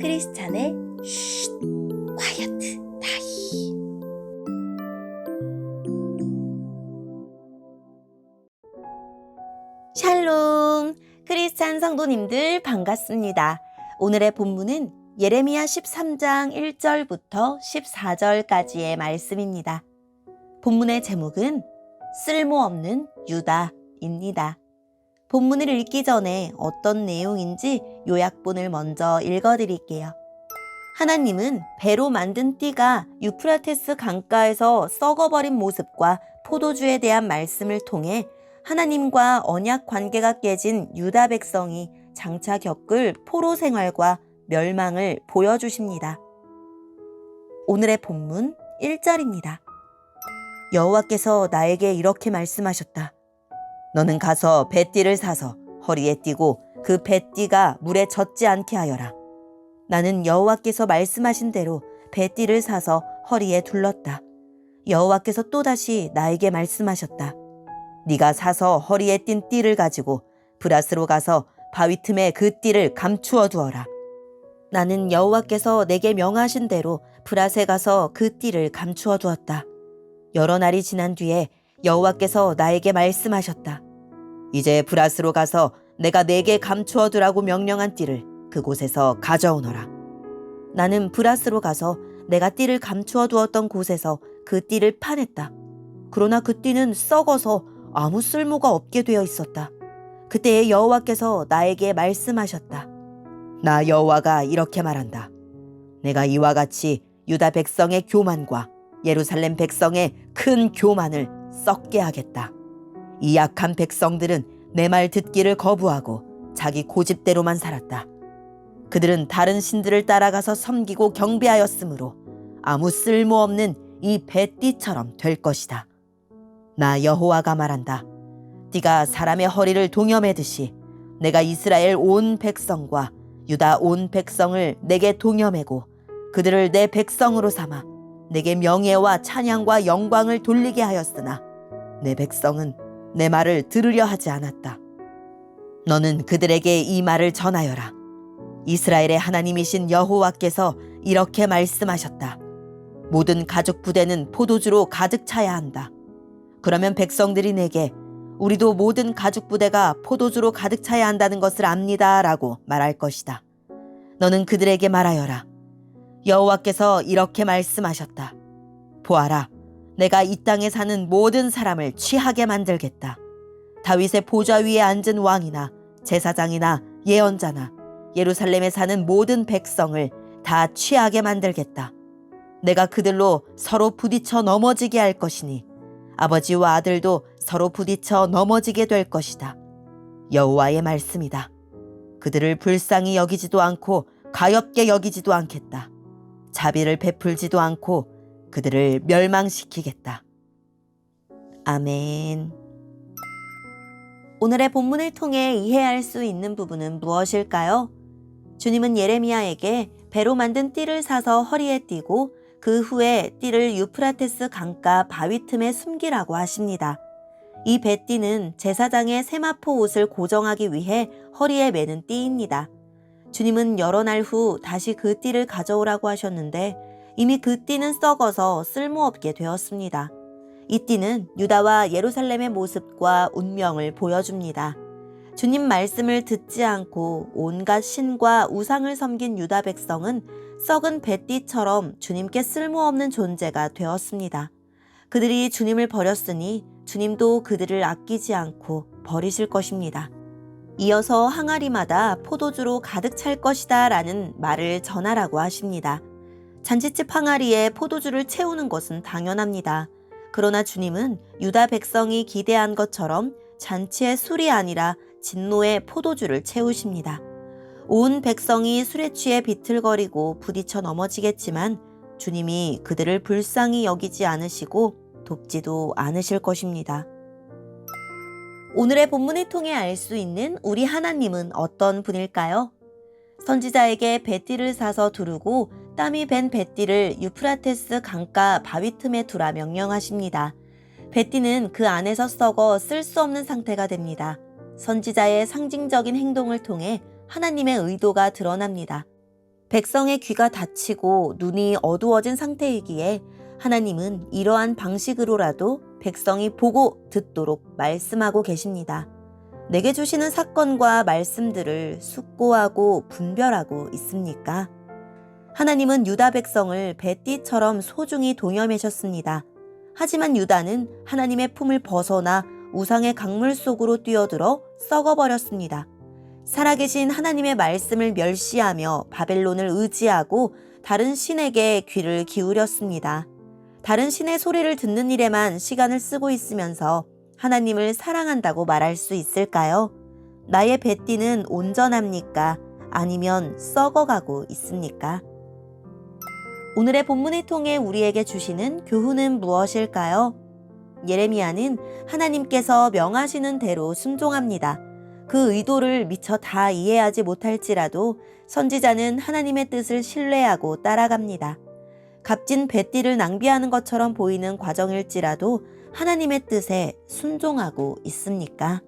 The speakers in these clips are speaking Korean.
크리스찬의 쉿, 콰이어트 타임. 샬롬, 크리스찬 성도님들 반갑습니다. 오늘의 본문은 예레미야 13장 1절부터 14절까지의 말씀입니다. 본문의 제목은 쓸모없는 유다입니다. 본문을 읽기 전에 어떤 내용인지 요약본을 먼저 읽어드릴게요. 하나님은 배로 만든 띠가 유프라테스 강가에서 썩어버린 모습과 포도주에 대한 말씀을 통해 하나님과 언약 관계가 깨진 유다 백성이 장차 겪을 포로 생활과 멸망을 보여주십니다. 오늘의 본문 1절입니다. 여호와께서 나에게 이렇게 말씀하셨다. 너는 가서 뱃띠를 사서 허리에 띠고 그 뱃띠가 물에 젖지 않게 하여라. 나는 여호와께서 말씀하신 대로 뱃띠를 사서 허리에 둘렀다. 여호와께서 또다시 나에게 말씀하셨다. 네가 사서 허리에 띈 띠를 가지고 브라스로 가서 바위 틈에 그 띠를 감추어 두어라. 나는 여호와께서 내게 명하신 대로 브라스에 가서 그 띠를 감추어 두었다. 여러 날이 지난 뒤에 여호와께서 나에게 말씀하셨다. 이제 브라스로 가서 내가 내게 감추어 두라고 명령한 띠를 그곳에서 가져오너라. 나는 브라스로 가서 내가 띠를 감추어 두었던 곳에서 그 띠를 파냈다. 그러나 그 띠는 썩어서 아무 쓸모가 없게 되어 있었다. 그때에 여호와께서 나에게 말씀하셨다. 나 여호와가 이렇게 말한다. 내가 이와 같이 유다 백성의 교만과 예루살렘 백성의 큰 교만을 썩게 하겠다. 이 약한 백성들은 내 말 듣기를 거부하고 자기 고집대로만 살았다. 그들은 다른 신들을 따라가서 섬기고 경배하였으므로 아무 쓸모없는 이 뱃띠처럼 될 것이다. 나 여호와가 말한다. 띠가 사람의 허리를 동여매듯이 내가 이스라엘 온 백성과 유다 온 백성을 내게 동여매고 그들을 내 백성으로 삼아 내게 명예와 찬양과 영광을 돌리게 하였으나 내 백성은 내 말을 들으려 하지 않았다. 너는 그들에게 이 말을 전하여라. 이스라엘의 하나님이신 여호와께서 이렇게 말씀하셨다. 모든 가죽 부대는 포도주로 가득 차야 한다. 그러면 백성들이 내게 우리도 모든 가죽 부대가 포도주로 가득 차야 한다는 것을 압니다 라고 말할 것이다. 너는 그들에게 말하여라. 여호와께서 이렇게 말씀하셨다. 보아라, 내가 이 땅에 사는 모든 사람을 취하게 만들겠다. 다윗의 보좌 위에 앉은 왕이나 제사장이나 예언자나 예루살렘에 사는 모든 백성을 다 취하게 만들겠다. 내가 그들로 서로 부딪혀 넘어지게 할 것이니 아버지와 아들도 서로 부딪혀 넘어지게 될 것이다. 여호와의 말씀이다. 그들을 불쌍히 여기지도 않고 가엾게 여기지도 않겠다. 자비를 베풀지도 않고 그들을 멸망시키겠다. 아멘. 오늘의 본문을 통해 이해할 수 있는 부분은 무엇일까요? 주님은 예레미야에게 배로 만든 띠를 사서 허리에 띠고 그 후에 띠를 유프라테스 강가 바위 틈에 숨기라고 하십니다. 이 뱃띠는 제사장의 세마포 옷을 고정하기 위해 허리에 매는 띠입니다. 주님은 여러 날 후 다시 그 띠를 가져오라고 하셨는데 이미 그 띠는 썩어서 쓸모없게 되었습니다. 이 띠는 유다와 예루살렘의 모습과 운명을 보여줍니다. 주님 말씀을 듣지 않고 온갖 신과 우상을 섬긴 유다 백성은 썩은 뱃띠처럼 주님께 쓸모없는 존재가 되었습니다. 그들이 주님을 버렸으니 주님도 그들을 아끼지 않고 버리실 것입니다. 이어서 항아리마다 포도주로 가득 찰 것이다 라는 말을 전하라고 하십니다. 잔치집 항아리에 포도주를 채우는 것은 당연합니다. 그러나 주님은 유다 백성이 기대한 것처럼 잔치의 술이 아니라 진노의 포도주를 채우십니다. 온 백성이 술에 취해 비틀거리고 부딪혀 넘어지겠지만 주님이 그들을 불쌍히 여기지 않으시고 돕지도 않으실 것입니다. 오늘의 본문을 통해 알 수 있는 우리 하나님은 어떤 분일까요? 선지자에게 뱃띠를 사서 두르고 땀이 밴 뱃띠를 유프라테스 강가 바위 틈에 두라 명령하십니다. 뱃띠는 그 안에서 썩어 쓸 수 없는 상태가 됩니다. 선지자의 상징적인 행동을 통해 하나님의 의도가 드러납니다. 백성의 귀가 닫히고 눈이 어두워진 상태이기에 하나님은 이러한 방식으로라도 백성이 보고 듣도록 말씀하고 계십니다. 내게 주시는 사건과 말씀들을 숙고하고 분별하고 있습니까? 하나님은 유다 백성을 뱃띠처럼 소중히 동여매셨습니다. 하지만 유다는 하나님의 품을 벗어나 우상의 강물 속으로 뛰어들어 썩어버렸습니다. 살아계신 하나님의 말씀을 멸시하며 바벨론을 의지하고 다른 신에게 귀를 기울였습니다. 다른 신의 소리를 듣는 일에만 시간을 쓰고 있으면서 하나님을 사랑한다고 말할 수 있을까요? 나의 뱃띠는 온전합니까? 아니면 썩어가고 있습니까? 오늘의 본문을 통해 우리에게 주시는 교훈은 무엇일까요? 예레미야는 하나님께서 명하시는 대로 순종합니다. 그 의도를 미처 다 이해하지 못할지라도 선지자는 하나님의 뜻을 신뢰하고 따라갑니다. 값진 뱃띠를 낭비하는 것처럼 보이는 과정일지라도 하나님의 뜻에 순종하고 있습니까?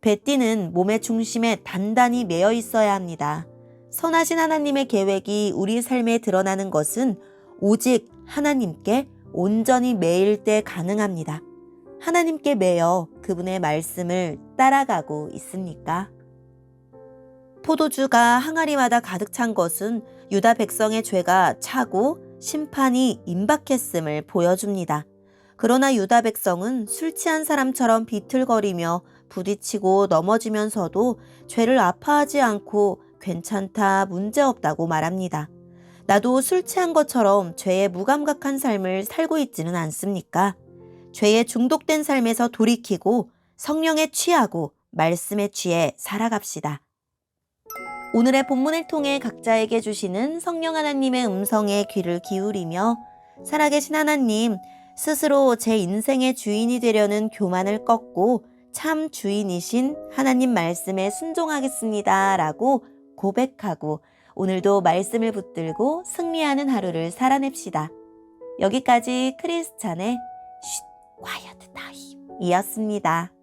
뱃띠는 몸의 중심에 단단히 매여 있어야 합니다. 선하신 하나님의 계획이 우리 삶에 드러나는 것은 오직 하나님께 온전히 매일 때 가능합니다. 하나님께 매여 그분의 말씀을 따라가고 있습니까? 포도주가 항아리마다 가득 찬 것은 유다 백성의 죄가 차고 심판이 임박했음을 보여줍니다. 그러나 유다 백성은 술 취한 사람처럼 비틀거리며 부딪히고 넘어지면서도 죄를 아파하지 않고 괜찮다, 문제없다고 말합니다. 나도 술 취한 것처럼 죄에 무감각한 삶을 살고 있지는 않습니까? 죄에 중독된 삶에서 돌이키고 성령에 취하고 말씀에 취해 살아갑시다. 오늘의 본문을 통해 각자에게 주시는 성령 하나님의 음성에 귀를 기울이며 살아계신 하나님, 스스로 제 인생의 주인이 되려는 교만을 꺾고 참 주인이신 하나님 말씀에 순종하겠습니다 라고 고백하고 오늘도 말씀을 붙들고 승리하는 하루를 살아냅시다. 여기까지 크리스찬의 쉿, quiet time 이었습니다.